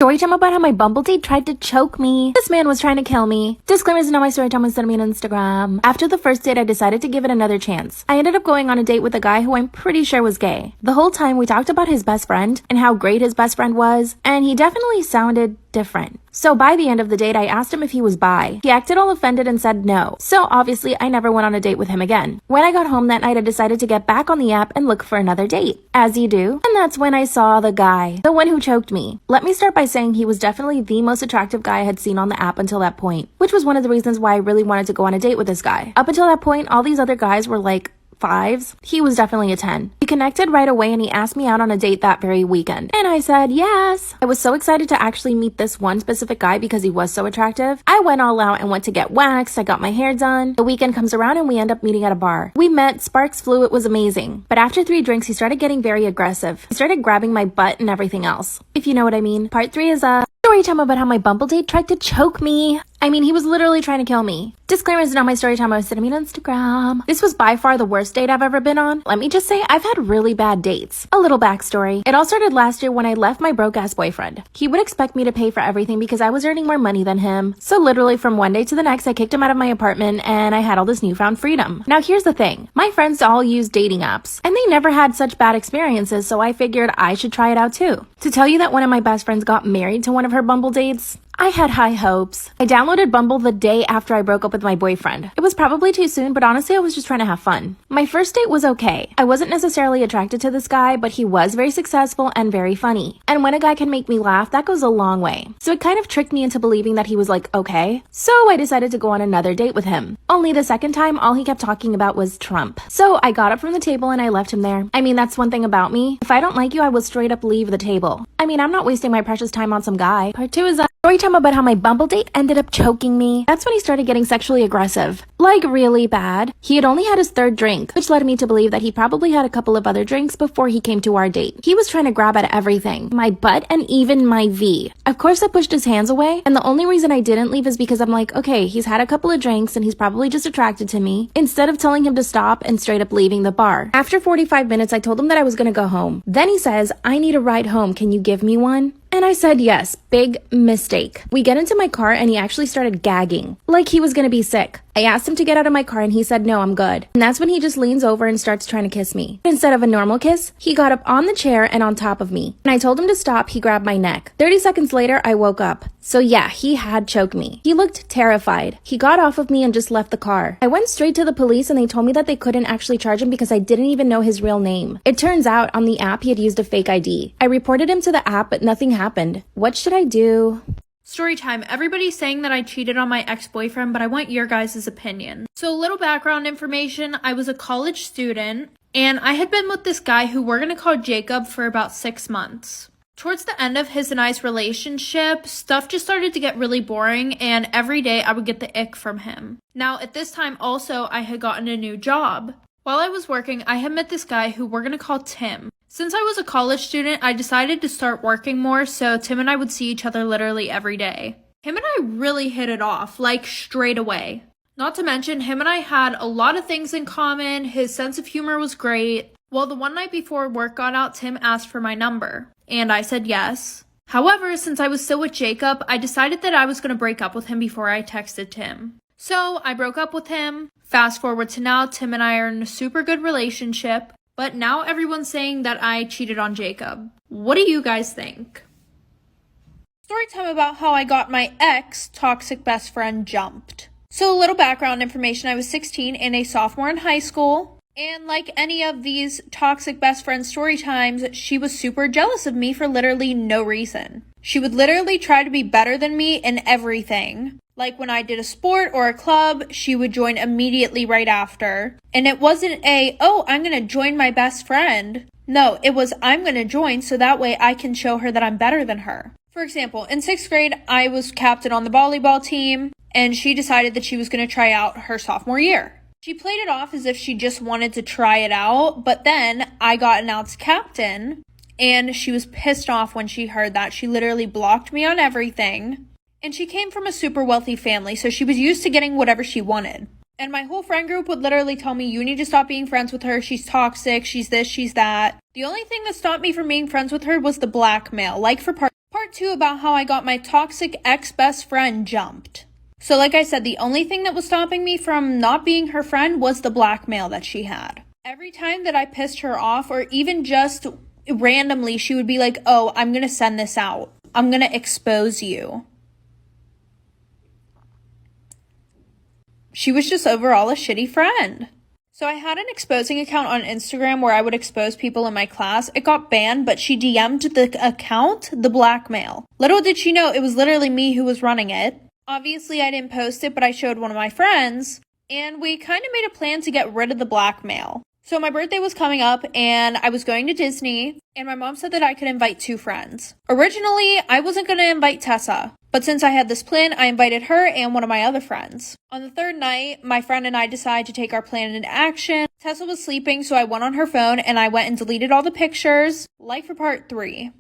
Story time about how my Bumble date tried to choke me. This man was trying to kill me. Disclaimers, know my story time was sent me on Instagram. After the first date, I decided to give it another chance. I ended up going on a date with a guy who I'm pretty sure was gay. The whole time we talked about his best friend and how great his best friend was, and he definitely sounded different. So by the end of the date, I asked him if he was bi. He acted all offended and said no. So obviously, I never went on a date with him again. When I got home that night, I decided to get back on the app and look for another date, as you do. And that's when I saw the guy, the one who choked me. Let me start by saying he was definitely the most attractive guy I had seen on the app until that point, which was one of the reasons why I really wanted to go on a date with this guy. Up until that point, all these other guys were like 5s. He was definitely a 10. We connected right away and he asked me out on a date that very weekend. And I said yes. I was so excited to actually meet this one specific guy because he was so attractive. I went all out and went to get waxed. I got my hair done. The weekend comes around and we end up meeting at a bar. We met, sparks flew, it was amazing. But after 3 drinks, he started getting very aggressive. He started grabbing my butt and everything else, if you know what I mean. Part 3 is story time about how my Bumble date tried to choke me. I mean, he was literally trying to kill me. Disclaimers, not my story time. I was sending me on Instagram. This was by far the worst date I've ever been on. Let me just say, I've had really bad dates. A little backstory. It all started last year when I left my broke-ass boyfriend. He would expect me to pay for everything because I was earning more money than him. So literally from one day to the next, I kicked him out of my apartment and I had all this newfound freedom. Now here's the thing. My friends all use dating apps and they never had such bad experiences, so I figured I should try it out too. To tell you that one of my best friends got married to one of her Bumble dates, I had high hopes. I downloaded Bumble the day after I broke up with my boyfriend. It was probably too soon, but honestly, I was just trying to have fun. My first date was okay. I wasn't necessarily attracted to this guy, but he was very successful and very funny. And when a guy can make me laugh, that goes a long way. So it kind of tricked me into believing that he was like, okay. So I decided to go on another date with him. Only the second time, all he kept talking about was Trump. So I got up from the table and I left him there. I mean, that's one thing about me. If I don't like you, I will straight up leave the table. I mean, I'm not wasting my precious time on some guy. Part 2 is story time about how my Bumble date ended up choking me. That's when he started getting sexually aggressive. Like really bad. He had only had his 3rd drink, which led me to believe that he probably had a couple of other drinks before he came to our date. He was trying to grab at everything. My butt and even my V. Of course I pushed his hands away, and the only reason I didn't leave is because I'm like, okay, he's had a couple of drinks and he's probably just attracted to me, instead of telling him to stop and straight up leaving the bar. After 45 minutes, I told him that I was gonna go home. Then he says, I need a ride home. Can you give me one? And I said yes. Big mistake. We get into my car and he actually started gagging, like he was gonna be sick. I asked him to get out of my car and he said, no, I'm good. And that's when he just leans over and starts trying to kiss me. Instead of a normal kiss, he got up on the chair and on top of me. When I told him to stop, he grabbed my neck. 30 seconds later, I woke up. So yeah, he had choked me. He looked terrified. He got off of me and just left the car. I went straight to the police and they told me that they couldn't actually charge him because I didn't even know his real name. It turns out on the app he had used a fake ID. I reported him to the app, but nothing happened. What should I do? Storytime. Everybody's saying that I cheated on my ex-boyfriend, but I want your guys' opinion. So a little background information. I was a college student and I had been with this guy who we're going to call Jacob for about 6 months. Towards the end of his and I's relationship, stuff just started to get really boring and every day I would get the ick from him. Now at this time also I had gotten a new job. While I was working, I had met this guy who we're going to call Tim. Since I was a college student, I decided to start working more, so Tim and I would see each other literally every day. Him and I really hit it off, like straight away. Not to mention, him and I had a lot of things in common, his sense of humor was great. Well, the one night before work got out, Tim asked for my number, and I said yes. However, since I was still with Jacob, I decided that I was going to break up with him before I texted Tim. So I broke up with him. Fast forward to now, Tim and I are in a super good relationship. But now everyone's saying that I cheated on Jacob. What do you guys think? Story time about how I got my ex-toxic best friend jumped. So a little background information. I was 16 and a sophomore in high school. And like any of these toxic best friend story times, she was super jealous of me for literally no reason. She would literally try to be better than me in everything. Like when I did a sport or a club, she would join immediately right after. And it wasn't oh, I'm going to join my best friend. No, it was, I'm going to join so that way I can show her that I'm better than her. For example, in 6th grade, I was captain on the volleyball team, and she decided that she was going to try out her sophomore year. She played it off as if she just wanted to try it out, but then I got announced captain, and she was pissed off when she heard that. She literally blocked me on everything. And she came from a super wealthy family, so she was used to getting whatever she wanted. And my whole friend group would literally tell me, you need to stop being friends with her. She's toxic. She's this, she's that. The only thing that stopped me from being friends with her was the blackmail. Like for part Part 2 about how I got my toxic ex-best friend jumped. So like I said, the only thing that was stopping me from not being her friend was the blackmail that she had. Every time that I pissed her off, or even just randomly, she would be like, oh, I'm gonna send this out. I'm gonna expose you. She was just overall a shitty friend. So I had an exposing account on Instagram where I would expose people in my class. It got banned, but she DM'd the account the blackmail. Little did she know it was literally me who was running it. Obviously, I didn't post it, but I showed one of my friends, and we kind of made a plan to get rid of the blackmail. So my birthday was coming up, and I was going to Disney, and my mom said that I could invite 2 friends. Originally, I wasn't going to invite Tessa, but since I had this plan, I invited her and one of my other friends. On the 3rd night, my friend and I decided to take our plan into action. Tessa was sleeping, so I went on her phone, and I went and deleted all the pictures, like for part 3.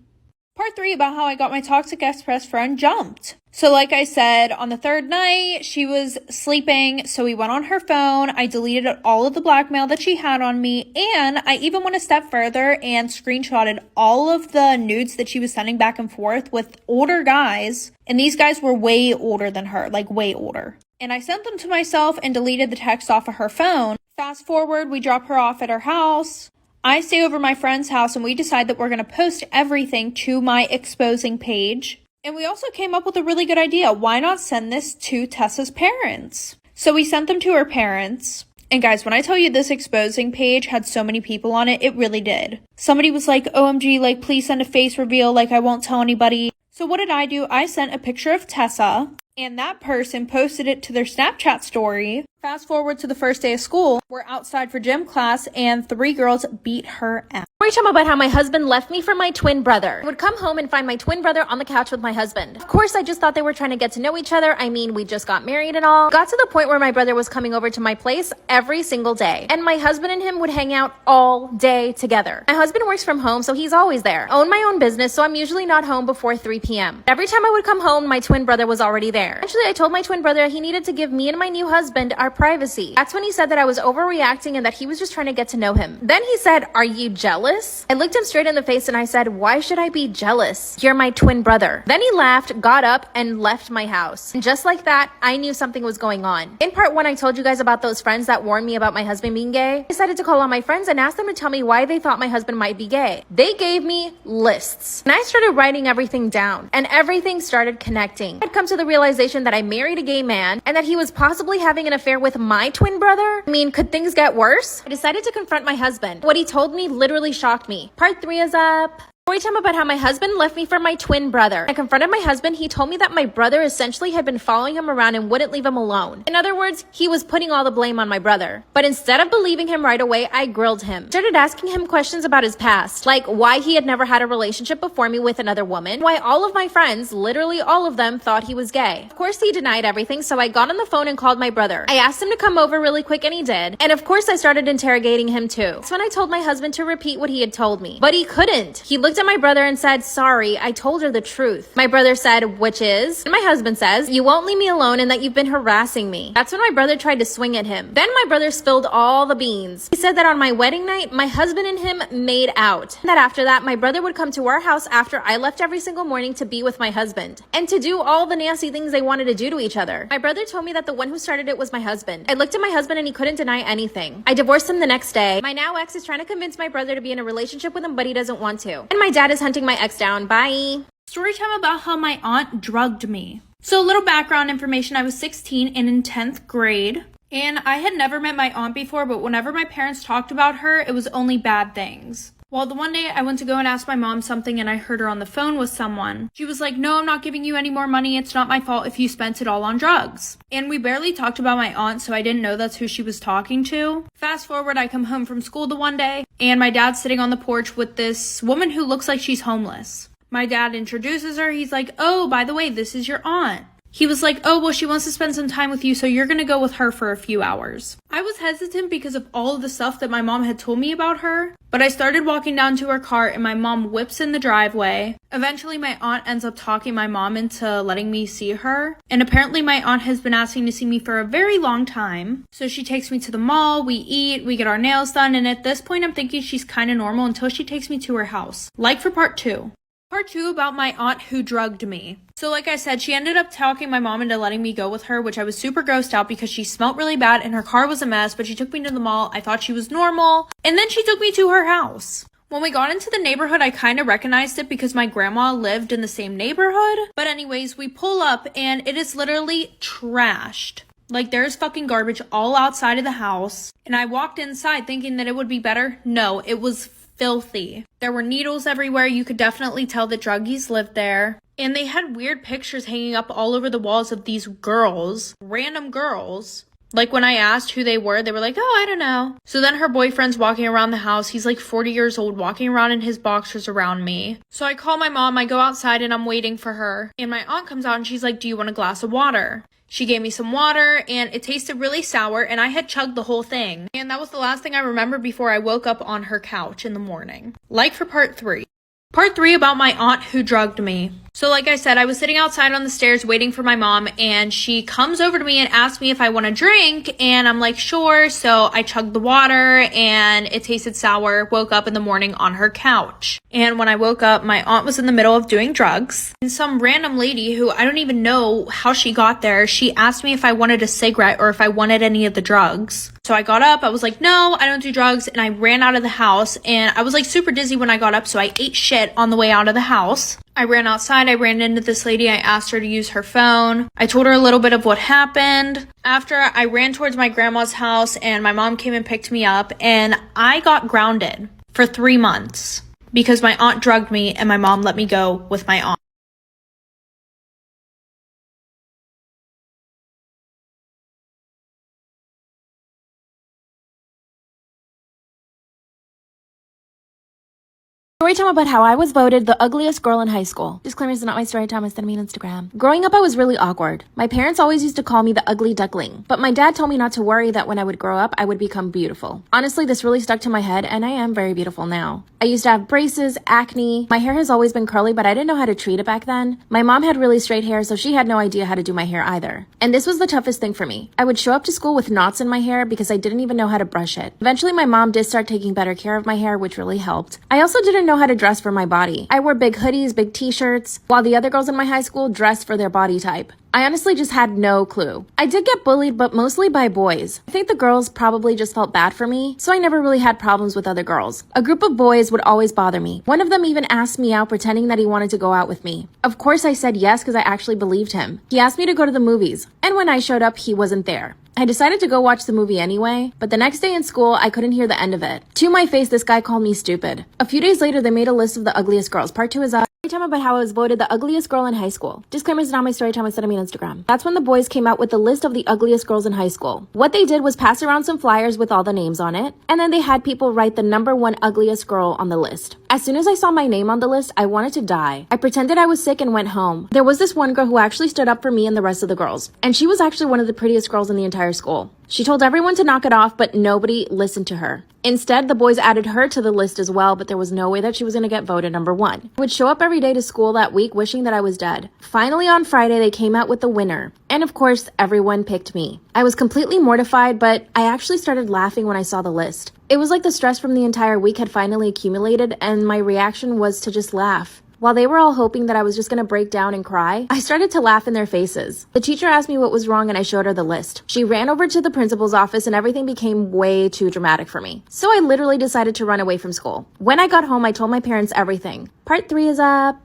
Part 3 about how I got my toxic ex-best friend jumped. So like I said, on the 3rd night, she was sleeping, so we went on her phone. I deleted all of the blackmail that she had on me, and I even went a step further and screenshotted all of the nudes that she was sending back and forth with older guys, and these guys were way older than her, like way older. And I sent them to myself and deleted the text off of her phone. Fast forward, we drop her off at her house. I stay over my friend's house, and we decide that we're going to post everything to my exposing page. And we also came up with a really good idea. Why not send this to Tessa's parents? So we sent them to her parents. And guys, when I tell you this exposing page had so many people on it, it really did. Somebody was like, OMG, like, please send a face reveal, like, I won't tell anybody. So what did I do? I sent a picture of Tessa, and that person posted it to their Snapchat story. Fast forward to the first day of school. We're outside for gym class, and 3 girls beat her ass. Storytime about how my husband left me for my twin brother. I would come home and find my twin brother on the couch with my husband. Of course, I just thought they were trying to get to know each other. I mean, we just got married and all. Got to the point where my brother was coming over to my place every single day. And my husband and him would hang out all day together. My husband works from home, so he's always there. Own my own business, so I'm usually not home before 3 p.m. Every time I would come home, my twin brother was already there. Actually, I told my twin brother he needed to give me and my new husband our privacy. That's when he said that I was overreacting and that he was just trying to get to know him. Then he said, "Are you jealous?" I looked him straight in the face and I said, "Why should I be jealous? You're my twin brother." Then he laughed, got up, and left my house. And just like that, I knew something was going on. In part 1, I told you guys about those friends that warned me about my husband being gay. I decided to call on my friends and ask them to tell me why they thought my husband might be gay. They gave me lists. And I started writing everything down. And everything started connecting. I'd come to the realization that I married a gay man and that he was possibly having an affair with my twin brother. I mean, could things get worse? I decided to confront my husband. What he told me literally shocked me. Part 3 is up. Storytime about how my husband left me for my twin brother. I confronted my husband. He told me that my brother essentially had been following him around and wouldn't leave him alone. In other words, he was putting all the blame on my brother. But instead of believing him right away, I grilled him. Started asking him questions about his past, like why he had never had a relationship before me with another woman, why all of my friends, literally all of them, thought he was gay. Of course, he denied everything, so I got on the phone and called my brother. I asked him to come over really quick, and he did. And of course, I started interrogating him too. That's when I told my husband to repeat what he had told me. But he couldn't. He looked at my brother and said, "Sorry, I told her the truth." My brother said, "Which is?" And my husband says, "You won't leave me alone and that you've been harassing me." That's when my brother tried to swing at him. Then my brother spilled all the beans. He said that on my wedding night, my husband and him made out. And that after that, my brother would come to our house after I left every single morning to be with my husband and to do all the nasty things they wanted to do to each other. My brother told me that the one who started it was my husband. I looked at my husband and he couldn't deny anything. I divorced him the next day. My now ex is trying to convince my brother to be in a relationship with him, but he doesn't want to. And my dad is hunting my ex down. Bye. Story time about how my aunt drugged me. So a little background information. I was 16 and in 10th grade. And I had never met my aunt before, but whenever my parents talked about her, it was only bad things. Well, the one day I went to go and ask my mom something and I heard her on the phone with someone. She was like, "No, I'm not giving you any more money. It's not my fault if you spent it all on drugs." And we barely talked about my aunt, so I didn't know that's who she was talking to. Fast forward, I come home from school the one day and my dad's sitting on the porch with this woman who looks like she's homeless. My dad introduces her. He's like, "Oh, by the way, this is your aunt." He was like, "Oh, well, she wants to spend some time with you, so you're going to go with her for a few hours." I was hesitant because of all of the stuff that my mom had told me about her, but I started walking down to her car and my mom whips in the driveway. Eventually, my aunt ends up talking my mom into letting me see her, and apparently my aunt has been asking to see me for a very long time. So she takes me to the mall, we eat, we get our nails done, and at this point, I'm thinking she's kind of normal until she takes me to her house. Like for part 2. Part 2 about my aunt who drugged me. So like I said, she ended up talking my mom into letting me go with her, which I was super grossed out because she smelled really bad and her car was a mess, but she took me to the mall. I thought she was normal. And then she took me to her house. When we got into the neighborhood, I kind of recognized it because my grandma lived in the same neighborhood. But anyways, we pull up and it is literally trashed. Like, there's fucking garbage all outside of the house. And I walked inside thinking that it would be better. No, it was filthy. There were needles everywhere. You could definitely tell that druggies lived there. And they had weird pictures hanging up all over the walls of these girls. Random girls. Like, when I asked who they were like, oh, I don't know. So then her boyfriend's walking around the house. He's like 40 years old, walking around in his boxers around me. So I call my mom. I go outside and I'm waiting for her. And my aunt comes out and she's like, do you want a glass of water? She gave me some water and it tasted really sour and I had chugged the whole thing. And that was the last thing I remember before I woke up on her couch in the morning. Like for part 3. Part 3 about my aunt who drugged me. So like I said, I was sitting outside on the stairs waiting for my mom and she comes over to me and asks me if I want a drink and I'm like, sure. So I chugged the water and it tasted sour, woke up in the morning on her couch. And when I woke up, my aunt was in the middle of doing drugs and some random lady who I don't even know how she got there, she asked me if I wanted a cigarette or if I wanted any of the drugs. So I got up, I was like, no, I don't do drugs. And I ran out of the house and I was like super dizzy when I got up. So I ate shit on the way out of the house. I ran outside, I ran into this lady, I asked her to use her phone. I told her a little bit of what happened. After I ran towards my grandma's house and my mom came and picked me up and I got grounded for 3 months because my aunt drugged me and my mom let me go with my aunt. Story time about how I was voted the ugliest girl in high school. Disclaimer, is not my story time, it's me on Instagram. Growing up, I was really awkward. My parents always used to call me the ugly duckling, but my dad told me not to worry that when I would grow up, I would become beautiful. Honestly, this really stuck to my head, and I am very beautiful now. I used to have braces, acne. My hair has always been curly, but I didn't know how to treat it back then. My mom had really straight hair, so she had no idea how to do my hair either. And this was the toughest thing for me. I would show up to school with knots in my hair because I didn't even know how to brush it. Eventually, my mom did start taking better care of my hair, which really helped. I also didn't know how to dress for my body. I wore big hoodies, big t-shirts, while the other girls in my high school dressed for their body type. I honestly just had no clue. I did get bullied, but mostly by boys. I think the girls probably just felt bad for me, so I never really had problems with other girls. A group of boys would always bother me. One of them even asked me out pretending that he wanted to go out with me. Of course I said yes because I actually believed him. He asked me to go to the movies, and when I showed up, he wasn't there. I decided to go watch the movie anyway, but the next day in school, I couldn't hear the end of it. To my face, this guy called me stupid. A few days later, they made a list of the ugliest girls. Part 2 is time about how I was voted the ugliest girl in high school. Disclaimer, is not my story time, it's me on Instagram. That's when the boys came out with the list of the ugliest girls in high school. What they did was pass around some flyers with all the names on it, and then they had people write the #1 ugliest girl on the list. As soon as I saw my name on the list, I wanted to die. I pretended I was sick and went home. There was this one girl who actually stood up for me and the rest of the girls, and she was actually one of the prettiest girls in the entire school. She told everyone to knock it off, but nobody listened to her. Instead, the boys added her to the list as well, but there was no way that she was going to get voted #1. I would show up every day to school that week wishing that I was dead. Finally, on Friday, they came out with the winner. And of course, everyone picked me. I was completely mortified, but I actually started laughing when I saw the list. It was like the stress from the entire week had finally accumulated, and my reaction was to just laugh. While they were all hoping that I was just going to break down and cry, I started to laugh in their faces. The teacher asked me what was wrong and I showed her the list. She ran over to the principal's office and everything became way too dramatic for me. So I literally decided to run away from school. When I got home, I told my parents everything. Part 3 is up.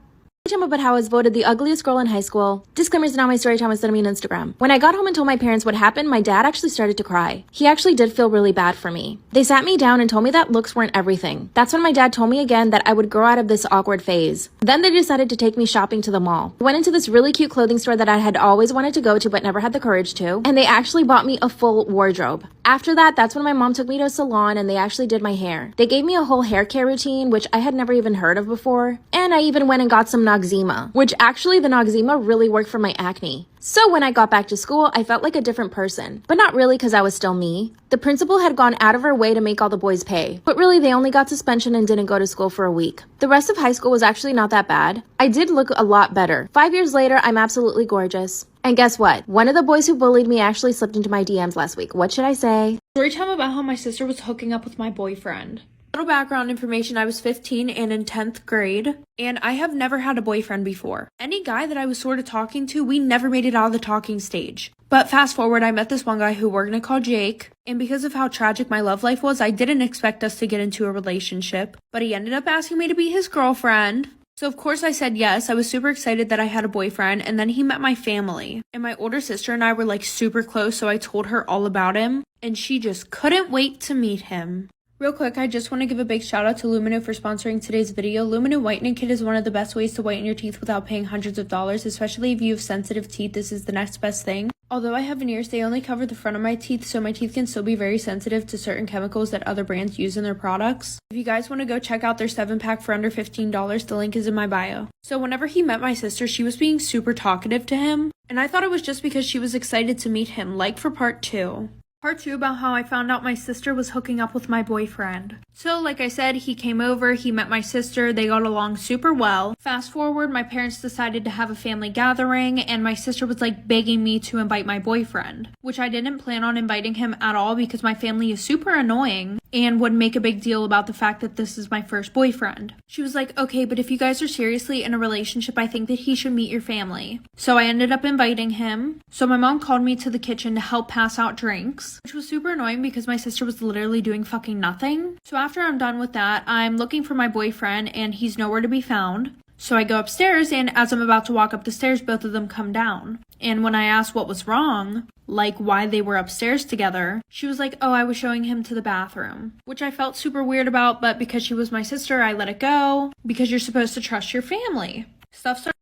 Time about how I was voted the ugliest girl in high school. Disclaimer, is not my story time, it's me on Instagram. When I got home and told my parents what happened, my dad actually started to cry. He actually did feel really bad for me. They sat me down and told me that looks weren't everything. That's when my dad told me again that I would grow out of this awkward phase. Then they decided to take me shopping to the mall. We went into this really cute clothing store that I had always wanted to go to but never had the courage to, and they actually bought me a full wardrobe. After that, that's when my mom took me to a salon and they actually did my hair. They gave me a whole hair care routine, which I had never even heard of before, and I even went and got some Noxzema, which actually the Noxzema really worked for my acne. So when I got back to school, I felt like a different person, but not really because I was still me. The principal had gone out of her way to make all the boys pay, but really they only got suspension and didn't go to school for a week. The rest of high school was actually not that bad. I did look a lot better. 5 years later, I'm absolutely gorgeous. And guess what? One of the boys who bullied me actually slipped into my DMs last week. What should I say? Story time about how my sister was hooking up with my boyfriend. Little background information, I was 15 and in 10th grade, and I have never had a boyfriend before. Any guy that I was sort of talking to, we never made it out of the talking stage. But fast forward, I met this one guy who we're gonna call Jake, and because of how tragic my love life was, I didn't expect us to get into a relationship, but he ended up asking me to be his girlfriend. So of course I said yes. I was super excited that I had a boyfriend, and then he met my family. And my older sister and I were like super close, so I told her all about him, and she just couldn't wait to meet him. Real quick, I just want to give a big shout out to Lumino for sponsoring today's video. Lumino Whitening Kit is one of the best ways to whiten your teeth without paying hundreds of dollars, especially if you have sensitive teeth. This is the next best thing. Although I have veneers, they only cover the front of my teeth, so my teeth can still be very sensitive to certain chemicals that other brands use in their products. If you guys want to go check out their 7-pack for under $15, the link is in my bio. So whenever he met my sister, she was being super talkative to him, and I thought it was just because she was excited to meet him, like for part 2. Part 2 about how I found out my sister was hooking up with my boyfriend. So like I said, he came over, he met my sister, they got along super well. Fast forward, my parents decided to have a family gathering, and my sister was like begging me to invite my boyfriend, which I didn't plan on inviting him at all because my family is super annoying and would make a big deal about the fact that this is my first boyfriend. She was like, okay, but if you guys are seriously in a relationship, I think that he should meet your family. So I ended up inviting him. So my mom called me to the kitchen to help pass out drinks, which was super annoying because my sister was literally doing fucking nothing. So after I'm done with that, I'm looking for my boyfriend and he's nowhere to be found. So I go upstairs, and as I'm about to walk up the stairs, both of them come down. And when I asked what was wrong, like why they were upstairs together, she was like, oh, I was showing him to the bathroom, which I felt super weird about, but because she was my sister, I let it go because you're supposed to trust your family. Stuff started.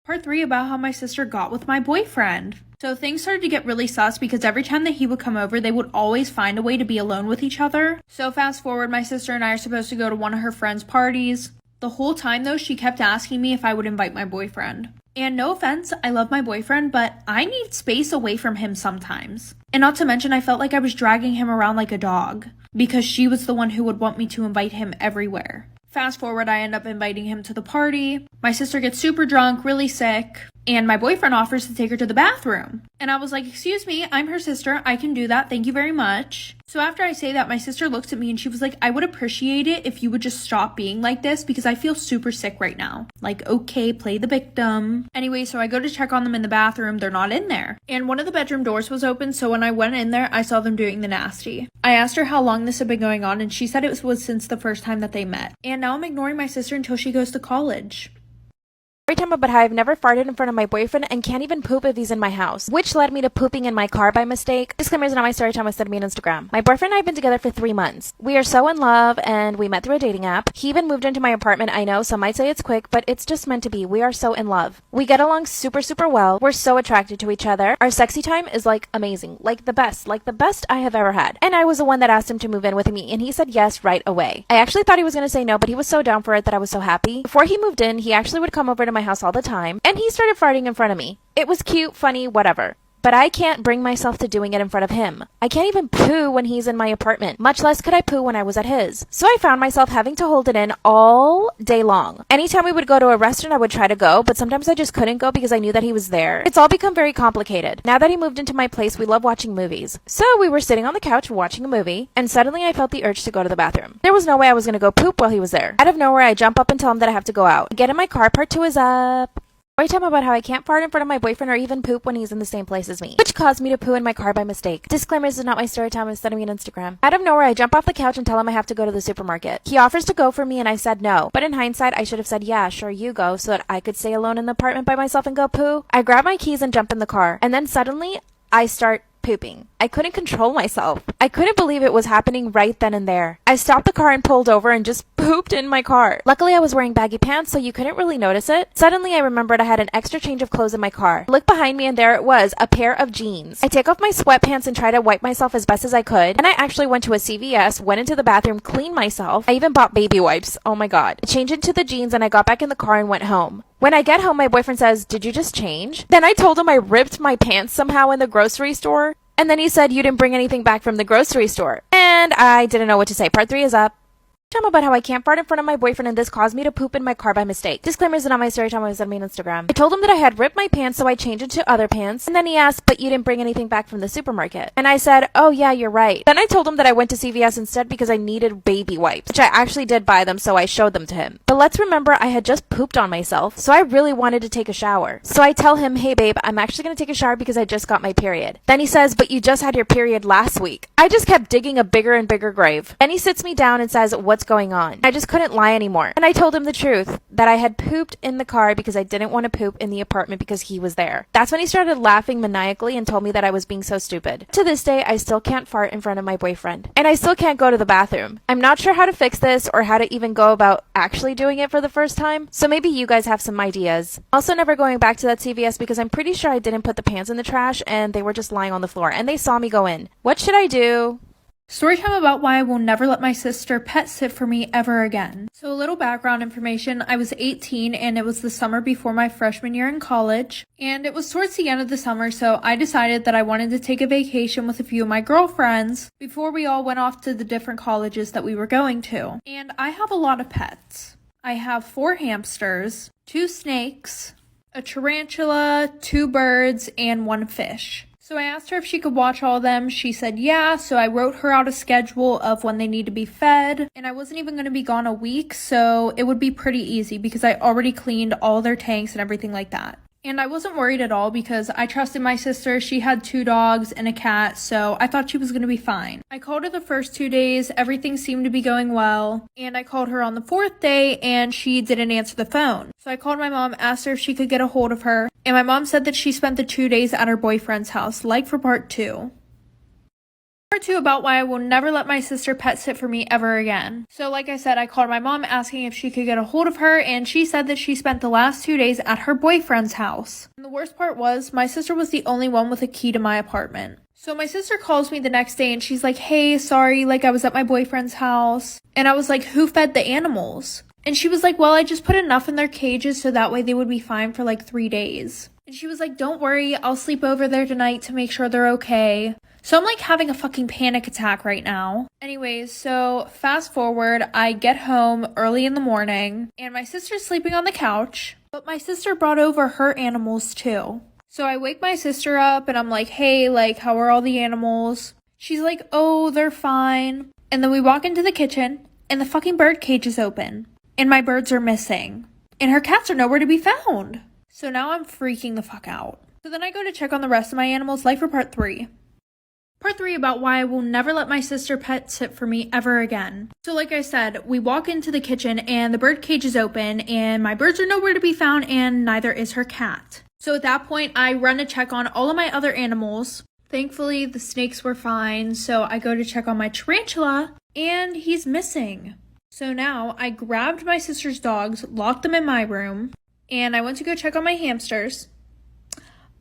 Part 3 about how my sister got with my boyfriend. So things started to get really sus because every time that he would come over, they would always find a way to be alone with each other. So fast forward, my sister and I are supposed to go to one of her friends' parties. The whole time though, she kept asking me if I would invite my boyfriend. And no offense, I love my boyfriend, but I need space away from him sometimes. And not to mention, I felt like I was dragging him around like a dog because she was the one who would want me to invite him everywhere. Fast forward, I end up inviting him to the party. My sister gets super drunk, really sick, and my boyfriend offers to take her to the bathroom. And I was like, excuse me, I'm her sister. I can do that. Thank you very much. So after I say that, my sister looks at me and she was like, I would appreciate it if you would just stop being like this because I feel super sick right now. Like, okay, play the victim. Anyway, so I go to check on them in the bathroom. They're not in there. And one of the bedroom doors was open, so when I went in there, I saw them doing the nasty. I asked her how long this had been going on, and she said it was since the first time that they met. And now I'm ignoring my sister until she goes to college. Storytime about how I've never farted in front of my boyfriend and can't even poop if he's in my house, which led me to pooping in my car by mistake. Disclaimer is not my story time was sent me on Instagram. My boyfriend and I have been together for 3 months. We are so in love and we met through a dating app. He even moved into my apartment. I know some might say it's quick, but it's just meant to be. We are so in love. We get along super well. We're so attracted to each other. Our sexy time is like amazing, like the best I have ever had. And I was the one that asked him to move in with me and he said yes right away. I actually thought he was going to say no, but he was so down for it that I was so happy. Before he moved in, he actually would come over to my house all the time, and he started farting in front of me. It was cute, funny, whatever. But I can't bring myself to doing it in front of him. I can't even poo when he's in my apartment, much less could I poo when I was at his. So I found myself having to hold it in all day long. Anytime we would go to a restaurant, I would try to go, but sometimes I just couldn't go because I knew that he was there. It's all become very complicated. Now that he moved into my place, we love watching movies. So we were sitting on the couch watching a movie, and suddenly I felt the urge to go to the bathroom. There was no way I was going to go poop while he was there. Out of nowhere, I jump up and tell him that I have to go out. I get in my car, part 2 is up. Storytime about how I can't fart in front of my boyfriend or even poop when he's in the same place as me, which caused me to poo in my car by mistake. Disclaimer, this is not my story time, it's sending me on Instagram. Out of nowhere, I jump off the couch and tell him I have to go to the supermarket. He offers to go for me and I said no, but in hindsight, I should have said yeah, sure, you go, so that I could stay alone in the apartment by myself and go poo. I grab my keys and jump in the car, and then suddenly, I start pooping. I couldn't control myself. I couldn't believe it was happening right then and there. I stopped the car and pulled over and just pooped in my car. Luckily, I was wearing baggy pants, so you couldn't really notice it. Suddenly, I remembered I had an extra change of clothes in my car. I looked behind me and there it was, a pair of jeans. I take off my sweatpants and try to wipe myself as best as I could. And I actually went to a CVS, went into the bathroom, cleaned myself. I even bought baby wipes. Oh my god. I changed into the jeans and I got back in the car and went home. When I get home, my boyfriend says, "Did you just change?" Then I told him I ripped my pants somehow in the grocery store. And then he said, "You didn't bring anything back from the grocery store." And I didn't know what to say. Part 3 is up. Time about how I can't fart in front of my boyfriend and this caused me to poop in my car by mistake. Disclaimers in on my story time I was on my Instagram. I told him that I had ripped my pants, so I changed into other pants. And then he asked, but you didn't bring anything back from the supermarket. And I said, oh yeah, you're right. Then I told him that I went to CVS instead because I needed baby wipes, which I actually did buy them, so I showed them to him. But let's remember I had just pooped on myself, so I really wanted to take a shower. So I tell him, hey babe, I'm actually gonna take a shower because I just got my period. Then he says, but you just had your period last week. I just kept digging a bigger and bigger grave. Then he sits me down and says, what's going on? I just couldn't lie anymore. And I told him the truth, that I had pooped in the car because I didn't want to poop in the apartment because he was there. That's when he started laughing maniacally and told me that I was being so stupid. To this day, I still can't fart in front of my boyfriend. And I still can't go to the bathroom. I'm not sure how to fix this or how to even go about actually doing it for the first time. So maybe you guys have some ideas. Also, never going back to that CVS because I'm pretty sure I didn't put the pants in the trash and they were just lying on the floor and they saw me go in. What should I do? Storytime about why I will never let my sister pet sit for me ever again. So a little background information, I was 18 and it was the summer before my freshman year in college. And it was towards the end of the summer, so I decided that I wanted to take a vacation with a few of my girlfriends before we all went off to the different colleges that we were going to. And I have a lot of pets. I have 4 hamsters, 2 snakes, a tarantula, 2 birds, and 1 fish. So I asked her if she could watch all of them. She said yeah, so I wrote her out a schedule of when they need to be fed. And I wasn't even going to be gone a week, so it would be pretty easy because I already cleaned all their tanks and everything like that. And I wasn't worried at all because I trusted my sister. She had 2 dogs and a cat, so I thought she was going to be fine. I called her the first 2 days. Everything seemed to be going well. And I called her on the 4th day and she didn't answer the phone. So I called my mom, asked her if she could get a hold of her. And my mom said that she spent the 2 days at her boyfriend's house, like for part 2. Part 2 about why I will never let my sister pet sit for me ever again. So like I said, I called my mom asking if she could get a hold of her, and she said that she spent the last 2 days at her boyfriend's house. And the worst part was, my sister was the only one with a key to my apartment. So my sister calls me the next day and she's like, hey, sorry, like I was at my boyfriend's house. And I was like, who fed the animals? And she was like, well, I just put enough in their cages so that way they would be fine for like 3 days. And she was like, don't worry, I'll sleep over there tonight to make sure they're okay. So I'm like having a fucking panic attack right now. Anyways, so fast forward, I get home early in the morning and my sister's sleeping on the couch, but my sister brought over her animals too. So I wake my sister up and I'm like, hey, like, how are all the animals? She's like, oh, they're fine. And then we walk into the kitchen and the fucking bird cage is open and my birds are missing and her cats are nowhere to be found. So now I'm freaking the fuck out. So then I go to check on the rest of my animals, like for part 3. Part 3 about why I will never let my sister pet sit for me ever again. So like I said, we walk into the kitchen and the bird cage is open and my birds are nowhere to be found and neither is her cat. So at that point, I run to check on all of my other animals. Thankfully, the snakes were fine, so I go to check on my tarantula and he's missing. So now I grabbed my sister's dogs, locked them in my room, and I went to go check on my hamsters.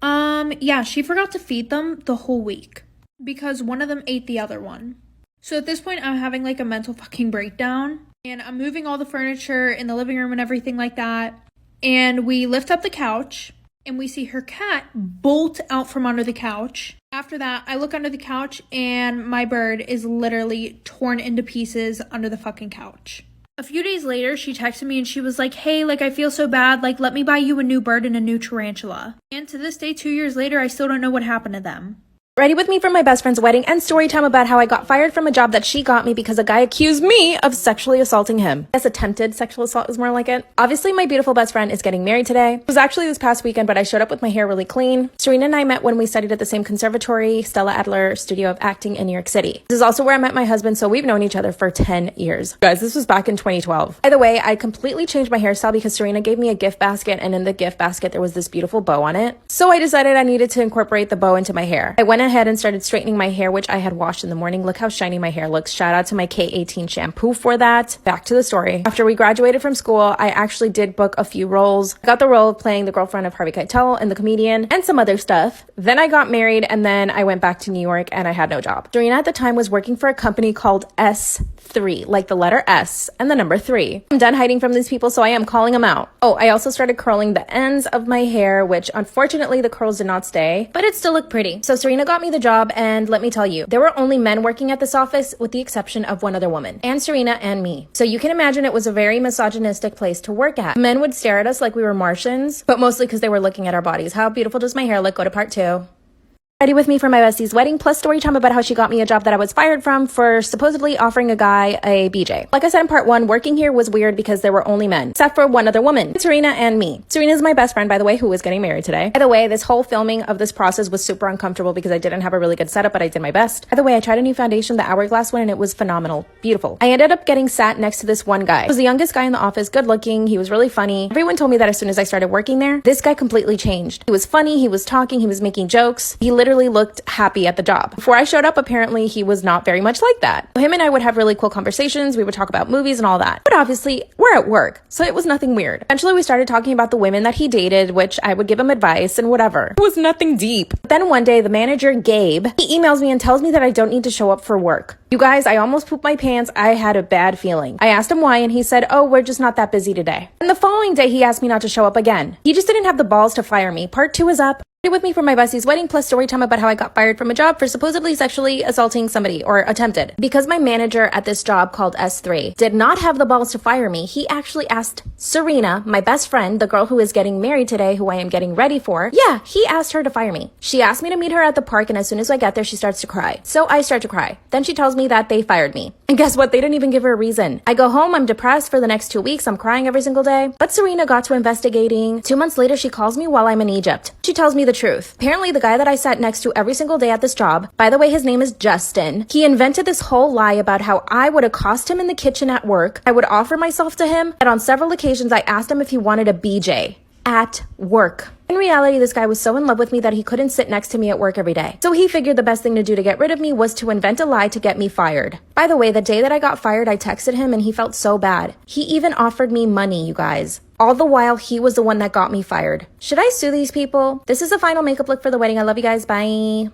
Yeah, she forgot to feed them the whole week because one of them ate the other one. So at this point, I'm having like a mental fucking breakdown and I'm moving all the furniture in the living room and everything like that. And we lift up the couch and we see her cat bolt out from under the couch. After that, I look under the couch and my bird is literally torn into pieces under the fucking couch. A few days later, she texted me and she was like, hey, like, I feel so bad. Like, let me buy you a new bird and a new tarantula. And to this day, 2 years later, I still don't know what happened to them. Ready with me for my best friend's wedding and story time about how I got fired from a job that she got me because a guy accused me of sexually assaulting him. I guess attempted sexual assault is more like it. Obviously, my beautiful best friend is getting married today. It was actually this past weekend, but I showed up with my hair really clean. Serena and I met when we studied at the same conservatory, Stella Adler Studio of Acting in New York City. This is also where I met my husband, so we've known each other for 10 years. Guys, this was back in 2012. By the way, I completely changed my hairstyle because Serena gave me a gift basket, and in the gift basket, there was this beautiful bow on it. So I decided I needed to incorporate the bow into my hair. I went ahead and started straightening my hair, which I had washed in the morning. Look how shiny my hair looks. Shout out to my K18 shampoo for that. Back to the story. After we graduated from school, I actually did book a few roles. I got the role of playing the girlfriend of Harvey Keitel and The Comedian and some other stuff. Then I got married and then I went back to New York and I had no job. Serena at the time was working for a company called S3, like the letter S and the number 3. I'm done hiding from these people, so I am calling them out. Oh, I also started curling the ends of my hair, which unfortunately the curls did not stay, but it still looked pretty. So Serena got got me the job, and let me tell you, there were only men working at this office with the exception of one other woman, and Serena and me. So you can imagine it was a very misogynistic place to work at. Men would stare at us like we were Martians, but mostly because they were looking at our bodies. How beautiful does my hair look? Go to part 2. Ready with me for my bestie's wedding, plus story time about how she got me a job that I was fired from for supposedly offering a guy a BJ. Like I said in part 1, working here was weird because there were only men, except for one other woman, Serena and me. Serena's my best friend, by the way, who is getting married today. By the way, this whole filming of this process was super uncomfortable because I didn't have a really good setup, but I did my best. By the way, I tried a new foundation, the Hourglass one, and it was phenomenal. Beautiful. I ended up getting sat next to this one guy. He was the youngest guy in the office, good looking, he was really funny. Everyone told me that as soon as I started working there, this guy completely changed. He was funny, he was talking, he was making jokes. He literally looked happy at the job. Before I showed up, apparently he was not very much like that. Him and I would have really cool conversations. We would talk about movies and all that. But obviously, we're at work, so it was nothing weird. Eventually, we started talking about the women that he dated, which I would give him advice and whatever. It was nothing deep. But then one day, the manager, Gabe, he emails me and tells me that I don't need to show up for work. You guys, I almost pooped my pants. I had a bad feeling. I asked him why, and he said, oh, we're just not that busy today. And the following day, he asked me not to show up again. He just didn't have the balls to fire me. Part 2 is up. With me for my bestie's wedding, plus story time about how I got fired from a job for supposedly sexually assaulting somebody, or attempted. Because my manager at this job called S3 did not have the balls to fire me, he actually asked Serena, my best friend, the girl who is getting married today, who I am getting ready for, yeah, he asked her to fire me. She asked me to meet her at the park, and as soon as I get there, she starts to cry. So I start to cry. Then she tells me that they fired me. And guess what? They didn't even give her a reason. I go home, I'm depressed for the next 2 weeks, I'm crying every single day. But Serena got to investigating. 2 months later, she calls me while I'm in Egypt. She tells me the truth. Apparently, the guy that I sat next to every single day at this job, by the way, his name is Justin, he invented this whole lie about how I would accost him in the kitchen at work, I would offer myself to him, and on several occasions I asked him if he wanted a BJ at work. In reality, this guy was so in love with me that he couldn't sit next to me at work every day. So he figured the best thing to do to get rid of me was to invent a lie to get me fired. By the way, the day that I got fired, I texted him and he felt so bad. He even offered me money, you guys. All the while, he was the one that got me fired. Should I sue these people? This is the final makeup look for the wedding. I love you guys. Bye.